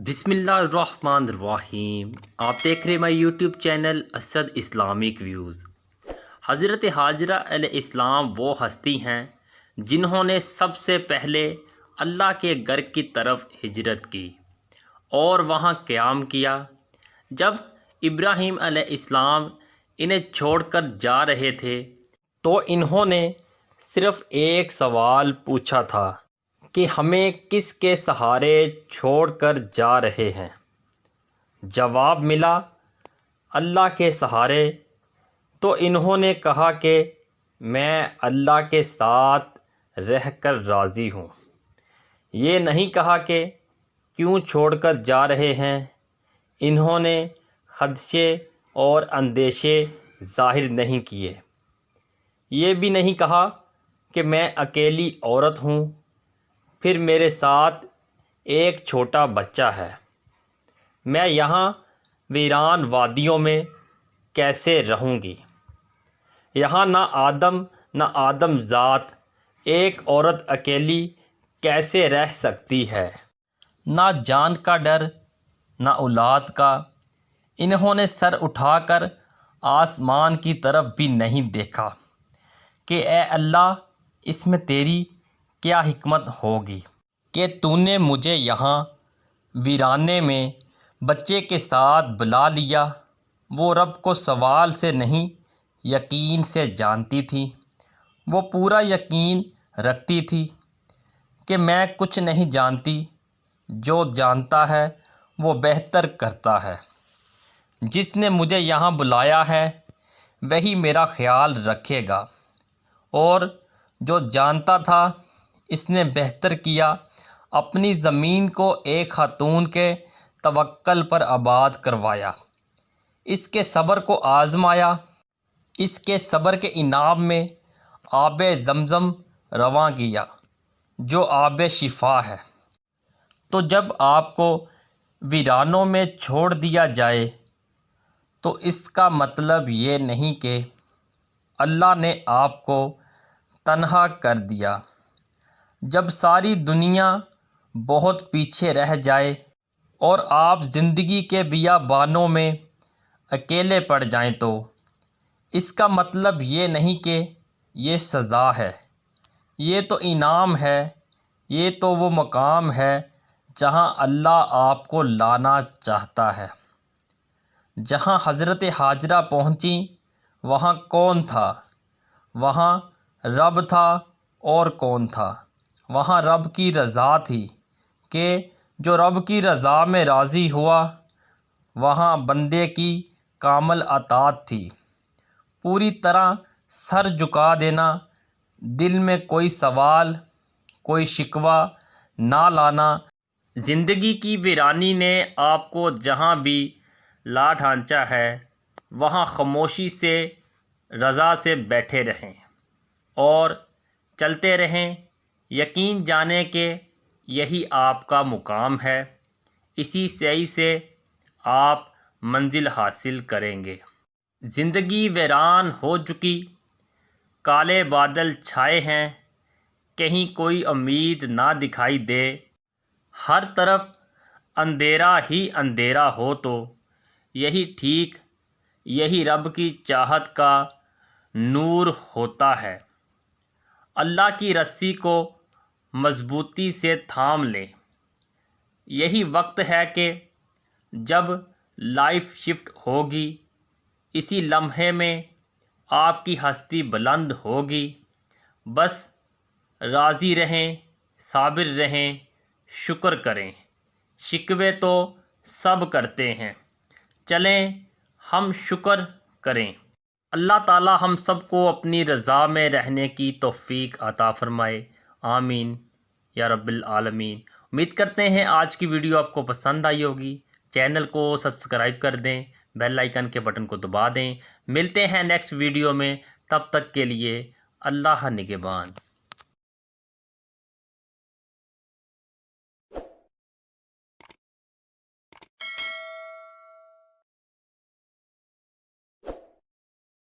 بسم اللہ الرحمن الرحیم۔ آپ دیکھ رہے my YouTube channel Asad Islamic views. حضرت حاجرہ علیہ السلام وہ ہستی ہیں جنہوں نے سب سے پہلے اللہ کے گھر کی طرف ہجرت کی اور وہاں قیام کیا۔ جب ابراہیم علیہ السلام انہیں چھوڑ کر جا رہے تھے تو انہوں نے صرف ایک سوال پوچھا تھا کہ ہمیں کس کے سہارے چھوڑ کر جا رہے ہیں؟ جواب ملا اللہ کے سہارے۔ تو انہوں نے کہا کہ میں اللہ کے ساتھ رہ کر راضی ہوں۔ یہ نہیں کہا کہ کیوں چھوڑ کر جا رہے ہیں۔ انہوں نے خدشے اور اندیشے ظاہر نہیں کیے۔ یہ بھی نہیں کہا کہ میں اکیلی عورت ہوں، پھر میرے ساتھ ایک چھوٹا بچہ ہے، میں یہاں ویران وادیوں میں کیسے رہوں گی؟ یہاں نہ آدم ذات، ایک عورت اکیلی کیسے رہ سکتی ہے؟ نہ جان کا ڈر، نہ اولاد کا۔ انہوں نے سر اٹھا کر آسمان کی طرف بھی نہیں دیکھا کہ اے اللہ، اس میں تیری کیا حکمت ہوگی کہ تو نے مجھے یہاں ویرانے میں بچے کے ساتھ بلا لیا۔ وہ رب کو سوال سے نہیں یقین سے جانتی تھی۔ وہ پورا یقین رکھتی تھی کہ میں کچھ نہیں جانتی، جو جانتا ہے وہ بہتر کرتا ہے۔ جس نے مجھے یہاں بلایا ہے وہی میرا خیال رکھے گا، اور جو جانتا تھا اس نے بہتر کیا، اپنی زمین کو ایک خاتون کے توکل پر آباد کروایا، اس کے صبر کو آزمایا۔ اس کے صبر کے انعام میں آب زمزم رواں کیا جو آب شفا ہے۔ تو جب آپ کو ویرانوں میں چھوڑ دیا جائے تو اس کا مطلب یہ نہیں کہ اللہ نے آپ کو تنہا کر دیا۔ جب ساری دنیا بہت پیچھے رہ جائے اور آپ زندگی کے بیابانوں میں اکیلے پڑ جائیں تو اس کا مطلب یہ نہیں کہ یہ سزا ہے۔ یہ تو انعام ہے، یہ تو وہ مقام ہے جہاں اللہ آپ کو لانا چاہتا ہے۔ جہاں حضرت حاجرہ پہنچیں وہاں کون تھا؟ وہاں رب تھا۔ اور کون تھا؟ وہاں رب کی رضا تھی کہ جو رب کی رضا میں راضی ہوا۔ وہاں بندے کی کامل اطاعت تھی، پوری طرح سر جھکا دینا، دل میں کوئی سوال، کوئی شکوہ نہ لانا۔ زندگی کی ویرانی نے آپ کو جہاں بھی لا ڈھانچا ہے وہاں خاموشی سے رضا سے بیٹھے رہیں اور چلتے رہیں، یقین جانیں کہ یہی آپ کا مقام ہے۔ اسی سعی سے آپ منزل حاصل کریں گے۔ زندگی ویران ہو چکی، کالے بادل چھائے ہیں، کہیں کوئی امید نہ دکھائی دے۔ ہر طرف اندھیرا ہی اندھیرا ہو تو یہی ٹھیک، یہی رب کی چاہت کا نور ہوتا ہے۔ اللہ کی رسی کو مضبوطی سے تھام لیں۔ یہی وقت ہے کہ جب لائف شفٹ ہوگی، اسی لمحے میں آپ کی ہستی بلند ہوگی۔ بس راضی رہیں، صابر رہیں، شکر کریں۔ شکوے تو سب کرتے ہیں، چلیں ہم شکر کریں۔ اللہ تعالی ہم سب کو اپنی رضا میں رہنے کی توفیق عطا فرمائے، آمین یا رب العالمین۔ امید کرتے ہیں آج کی ویڈیو آپ کو پسند آئی ہوگی۔ چینل کو سبسکرائب کر دیں، بیل آئیکن کے بٹن کو دبا دیں۔ ملتے ہیں نیکسٹ ویڈیو میں، تب تک کے لیے اللہ نگہبان۔